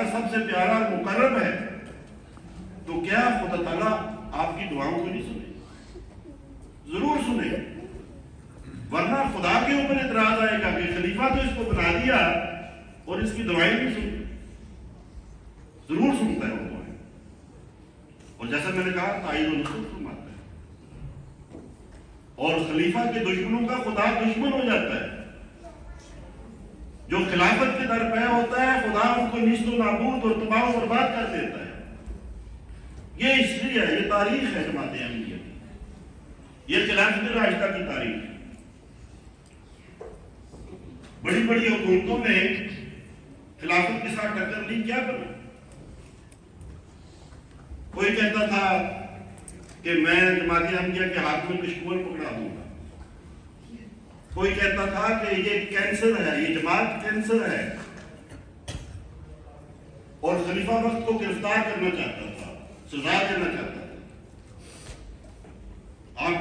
کا سب سے پیارا مقرب ہے، تو کیا خدا تعالیٰ آپ کی دعاؤں کو نہیں سنے؟ ضرور سنے، ورنہ خدا کے اوپر اعتراض آئے گا کہ خلیفہ تو اس کو بنا دیا اور اس کی دعائیں نہیں سنی۔ ضرور سنتا ہے وہ دعائیں، اور جیسا میں نے کہا تائید و نصرت فرماتا ہے، اور خلیفہ کے دشمنوں کا خدا دشمن ہو جاتا ہے۔ جو خلافت کے در پہ ہوتا ہے خدا ان کو نیست و نابود اور تباہ و برباد کر دیتا ہے۔ یہ ہسٹری ہے، یہ تاریخ ہے جماعت احمدیہ کی، یہ خلافت راشدہ کی تاریخ ہے۔ بڑی بڑی حکومتوں نے خلافت کے ساتھ ٹکر لی، کیا کرنا؟ کوئی کہتا تھا کہ میں جماعت احمدیہ کے ہاتھ میں کشکول پکڑا دوں گا، کوئی کہتا تھا کہ یہ کینسر ہے، یہ جماعت کینسر ہے، اور خلیفہ وقت کو گرفتار کرنا چاہتا تھا، سزا دینا چاہتا تھا، آپ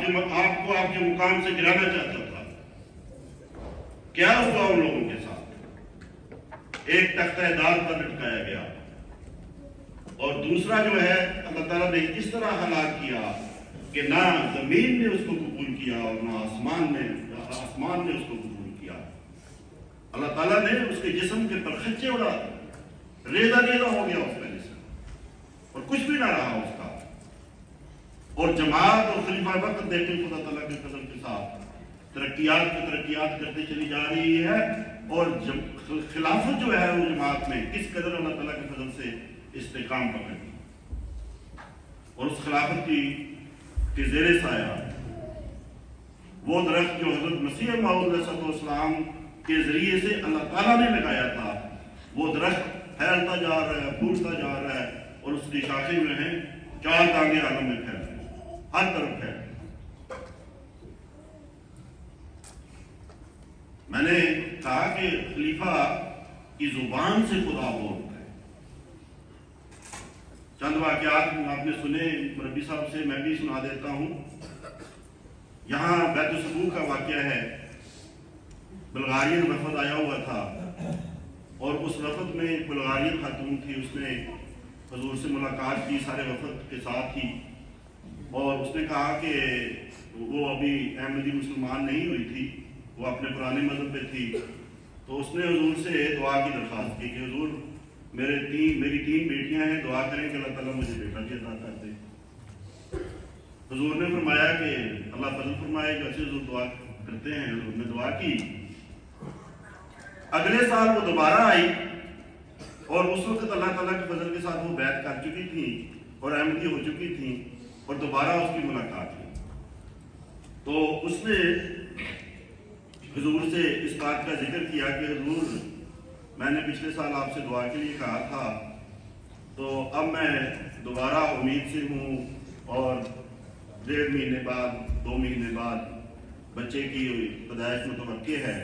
کو آپ کے مقام سے گرانا چاہتا تھا۔ کیا ہوا ان لوگوں کے ساتھ؟ ایک تختہ دار پر لٹکایا گیا، اور دوسرا جو ہے اللہ تعالیٰ نے اس طرح ہلاک کیا کہ نہ زمین نے اس کو قبول کیا اور نہ آسمان نے اس کو قبول کیا۔ اللہ تعالیٰ نے اس کے جسم کے پرخچے اڑا، ریزہ ریزہ ہو گیا اس کا جسم، اور کچھ بھی نہ رہا اس کا۔ اور جماعت اور خلیفہ وقت دیکھیں خدا تعالیٰ کے فضل کے ساتھ ترقیات کرتی چلی جا رہی ہے، اور خلافت جو ہے وہ جماعت میں کس قدر اللہ تعالیٰ کے فضل سے استحکام پکڑی، اور اس خلافت کی زیر سایہ وہ درخت جو حضرت مسیح موعود علیہ السلام کے ذریعے سے اللہ تعالیٰ نے لگایا تھا، وہ درخت پھیلتا جا رہا ہے، پھولتا جا رہا ہے، اور اس کی شاخیں جو ہیں 4 دانگے عالم میں پھیل رہی ہیں، ہر طرف پھیل رہی ہیں۔ میں نے کہا کہ خلیفہ کی زبان سے خدا بولتا ہے۔ چند واقعات آپ نے سنے مربی صاحب سے، میں بھی سنا دیتا ہوں۔ یہاں بیت السبوع کا واقعہ ہے، بلغارین وفد آیا ہوا تھا، اور اس وفد میں ایک بلغارین خاتون تھی، اس نے حضور سے ملاقات کی سارے وفد کے ساتھ ہی، اور اس نے کہا کہ وہ ابھی احمدی مسلمان نہیں ہوئی تھی، وہ اپنے پرانے مذہب پہ تھی، تو اس نے حضور سے دعا کی درخواست کی کہ حضور میری 3 بیٹیاں ہیں، دعا کریں کہ اللہ تعالیٰ مجھے بیٹا بھی عطا کر دے۔ حضور نے فرمایا کہ اللہ فضل فرمائے، جیسے حضور دعا کرتے ہیں، حضور نے دعا کی۔ اگلے سال وہ دوبارہ آئی، اور اس وقت اللہ تعالیٰ کے فضل کے ساتھ وہ بیعت کر چکی تھی اور احمدی ہو چکی تھی، اور دوبارہ اس کی ملاقات ہوئی۔ تو اس نے حضور سے اس بات کا ذکر کیا کہ حضور میں نے پچھلے سال آپ سے دعا کے لیے کہا تھا، تو اب میں دوبارہ امید سے ہوں، اور 1.5 مہینے بعد 2 مہینے بعد بچے کی پیدائش متوقع ہے۔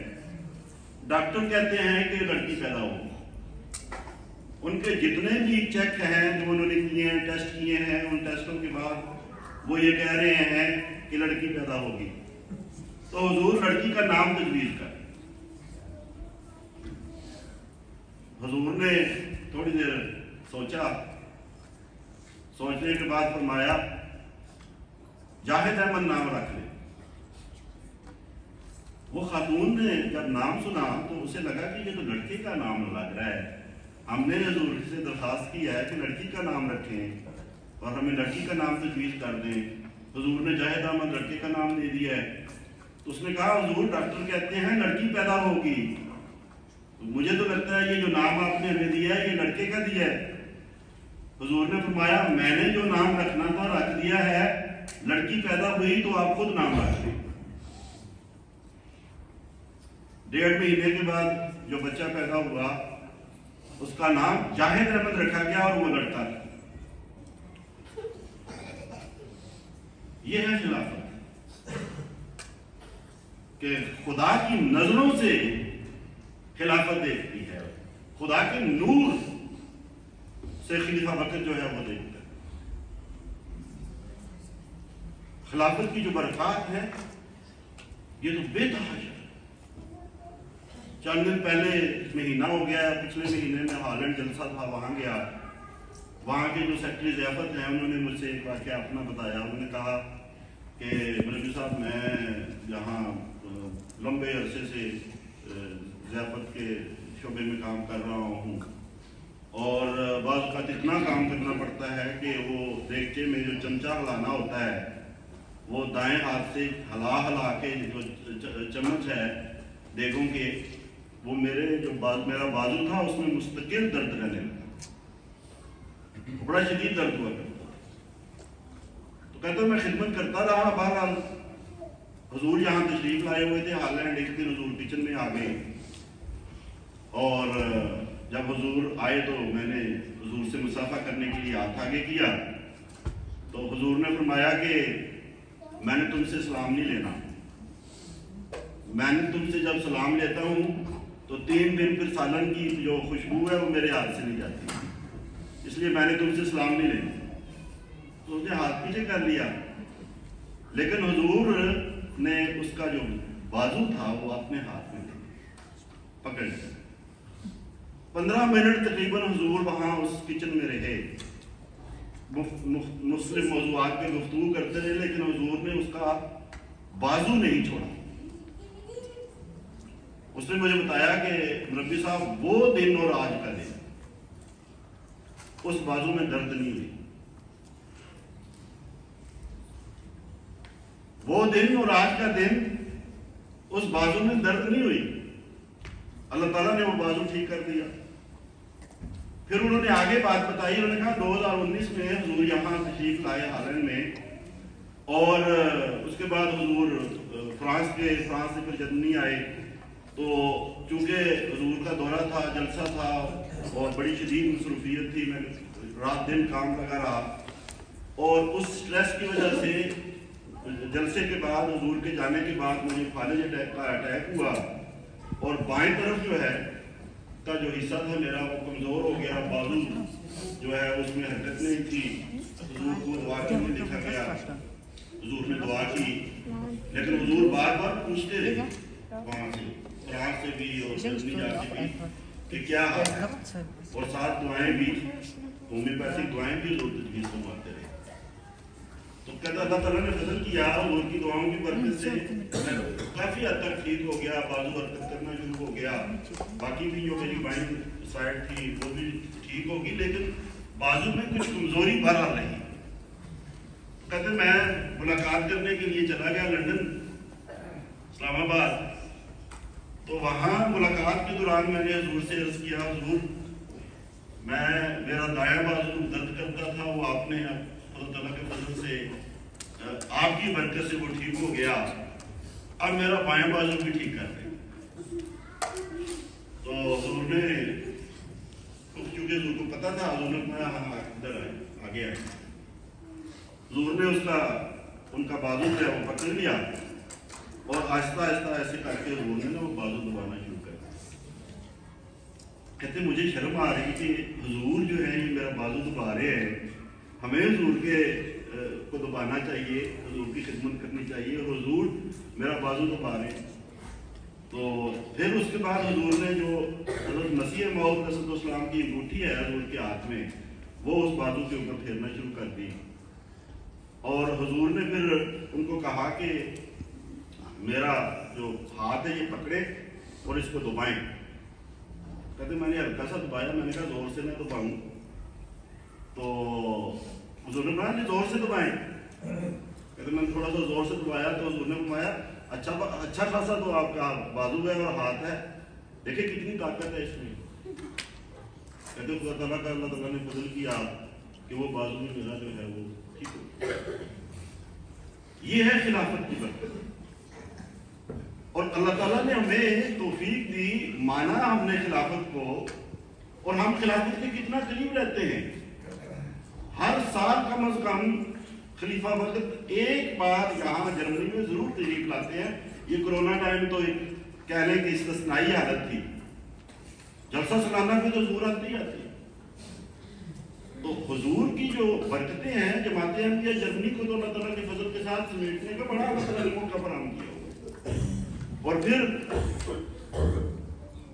ڈاکٹر کہتے ہیں کہ لڑکی پیدا ہو۔ ان کے جتنے بھی چیک ہیں جو انہوں نے کیے ہیں، ٹیسٹ کیے ہیں، ان ٹیسٹوں کے بعد وہ یہ کہہ رہے ہیں کہ لڑکی پیدا ہوگی۔ تو حضور لڑکی کا نام تجویز کر۔ حضور نے تھوڑی دیر سوچا، سوچنے کے بعد فرمایا جاہد احمد نام رکھ لے۔ وہ خاتون نے جب نام سنا تو اسے لگا کہ یہ تو لڑکے کا نام لگ رہا ہے، ہم نے حضور سے درخواست کی ہے کہ لڑکی کا نام رکھیں اور ہمیں لڑکی کا نام تجویز کر دیں۔ حضور نے جاہد احمد لڑکے کا نام دے دیا ہے۔ تو اس نے کہا حضور ڈاکٹر کہتے ہیں لڑکی پیدا ہوگی، مجھے تو لگتا ہے یہ جو نام آپ نے ہمیں دیا ہے یہ لڑکے کا دیا ہے۔ حضور نے فرمایا میں نے جو نام رکھنا تھا رکھ دیا ہے، لڑکی پیدا ہوئی تو آپ خود نام رکھ دیں۔ 1.5 مہینے کے بعد جو بچہ پیدا ہوا اس کا نام جاہد احمد رکھا گیا، اور وہ لڑکا تھا۔ یہ ہے خلافت کہ خدا کی نظروں سے خلافت دیکھتی ہے، خدا کے نور سے خلیفہ بکر جو ہے وہ دیکھتا ہے۔ خلافت کی جو برکات ہے یہ تو بے تحاشا ہے، چند دن پہلے مہینہ ہو گیا، پچھلے مہینے میں ہالینڈ جلسہ تھا، وہاں گیا. وہاں کے جو سیکٹری ضیافت ہیں انہوں نے مجھ سے ایک واقعہ اپنا بتایا. انہوں نے کہا کہ مربی صاحب میں یہاں لمبے عرصے سے ضیافت کے شعبے میں کام کر رہا ہوں، اور بعض اوقات اتنا کام کرنا پڑتا ہے کہ وہ دیگچے میں جو چمچہ ہلانا ہوتا ہے وہ دائیں ہاتھ سے ہلا کے جو چمچ ہے دیگوں کے، وہ میرا بازو تھا اس میں مستقل درد رہنے لگا، بڑا شدید درد ہوا کرتا. تو کہتا میں خدمت کرتا رہا. بہرحال حضور یہاں تشریف لائے ہوئے تھے ہالینڈ. ایک دن حضور کچن میں آ گئے، اور جب حضور آئے تو میں نے حضور سے مصافحہ کرنے کے لیے ہاتھ آگے کیا. تو حضور نے فرمایا کہ میں نے تم سے سلام نہیں لینا، میں نے تم سے جب سلام لیتا ہوں تو 3 دن پھر سالن کی جو خوشبو ہے وہ میرے ہاتھ سے نہیں جاتی، اس لیے میں نے تم سے سلام نہیں لینا. تو اس نے ہاتھ پیچھے کر لیا، لیکن حضور نے اس کا جو بازو تھا وہ اپنے ہاتھ میں پکڑ لیا. 15 منٹ تقریباً حضور وہاں اس کچن میں رہے، مختلف موضوعات پہ گفتگو کرتے رہے، لیکن حضور نے اس کا بازو نہیں چھوڑا. اس نے مجھے بتایا کہ مربی صاحب وہ دن اور آج کا دن اس بازو میں درد نہیں ہوئی، وہ دن اور آج کا دن اس بازو میں درد نہیں ہوئی. اللہ تعالیٰ نے وہ بازو ٹھیک کر دیا. پھر انہوں نے آگے بات بتائی. انہوں نے کہا 2019 میں حضور یہاں تشریف لائے ہالینڈ میں، اور اس کے بعد حضور فرانس سے پھر جرمنی آئے. تو چونکہ حضور کا دورہ تھا، جلسہ تھا، اور بڑی شدید مصروفیت تھی، میں رات دن کام لگا رہا، اور اس سٹریس کی وجہ سے جلسے کے بعد حضور کے جانے کے بعد مجھے فالج اٹیک کا اٹیک ہوا، اور بائیں طرف جو ہے کا جو حصہ تھا میرا وہ کمزور ہو گیا. بازو جو ہے اس میں حرکت نہیں تھی. حضور کو دعا کے لیے لکھا گیا، حضور نے دعا کی، لیکن حضور بار بار پوچھتے رہے وہاں سے، فرانس سے بھی اور جرمنی جا کے بھی کہ کیا حال ہے، اور ساتھ دعائیں بھی، ہومیوپیتھک دعائیں بھی حضور تجویز فرماتے رہے. تو کہتا اللہ تعالیٰ نے فضل کیا، حضور کی دعاؤں کی برکت سے کافی حد تک ٹھیک ہو گیا، بازو حرکت کرنا شروع ہو گیا. باقی بھی جو میری بائیں سائڈ تھی وہ بھی ٹھیک ہوگی، لیکن بازو میں کچھ کمزوری بہرحال رہی. کہتے میں ملاقات کرنے کے لیے چلا گیا لندن، اسلام آباد. تو وہاں ملاقات کے دوران میں نے حضور سے عرض کیا، حضور میرا دایاں بازو درد کرتا تھا، وہ آپ نے اللہ تعالیٰ کے فضل سے آپ کی برکت سے وہ ٹھیک ہو گیا، اب میرا بایاں بازو بھی ٹھیک کر دیں. تو حضور نے، چونکہ حضور کو پتا تھا، حضور نے کہا ہاں ادھر آئے، آگے آئے. حضور نے ان کا بازو جو ہے وہ پکڑ لیا، اور آہستہ آہستہ ایسے کر کے حضور نے وہ بازو دبانا شروع کر دیا. کہتے مجھے شرم آ رہی کہ حضور جو ہے یہ میرا بازو دبا رہے ہیں، ہمیں حضور کو دبانا چاہیے، حضور کی خدمت کرنی چاہیے، اور حضور میرا بازو دبا رہے ہیں. تو پھر اس کے بعد حضور نے جو حضرت مسیح موعود علیہ السلام کی انگوٹھی ہے حضور کے ہاتھ میں، وہ اس بازو کے اوپر پھیرنا شروع کر دی. اور حضور نے پھر ان کو کہا کہ میرا جو ہاتھ ہے یہ پکڑے اور اس کو دبائیں. کہتے میں نے ہلکا سا دبایا، میں نے کہا زور سے نہ دباؤں. تو حضور نے کہا زور سے دبائیں. کہتے میں نے تھوڑا سا زور سے دبایا تو حضور نے فرمایا اچھا خاصا تو آپ کا بازو ہے اور ہاتھ ہے، دیکھیں کتنی طاقت ہے اس میں. کہتے خدا تعالیٰ کا اللہ تعالیٰ نے فضل کیا کہ وہ بازو میں میرا جو ہے وہ ٹھیک ہو. یہ ہے خلافت کی برکت. اور اللہ تعالیٰ نے ہمیں توفیق دی، مانا ہم نے خلافت کو، اور ہم خلافت کے کتنا قریب رہتے ہیں. ہر سال کم از کم خلیفہ وقت ایک بار یہاں جرمنی میں ضرور تشریف لاتے ہیں. یہ کرونا ٹائم تو ایک کہنے کی استثنائی حالت تھی، جلسہ سالانہ پہ تو حضور آتے ہی آتے. تو حضور کی جو برکتیں ہیں جماعت احمدیہ جرمنی کو تو اللہ تعالیٰ کے فضل کے ساتھ سمیٹنے کا بڑا اللہ تعالیٰ نے موقع فراہم کیا. اور پھر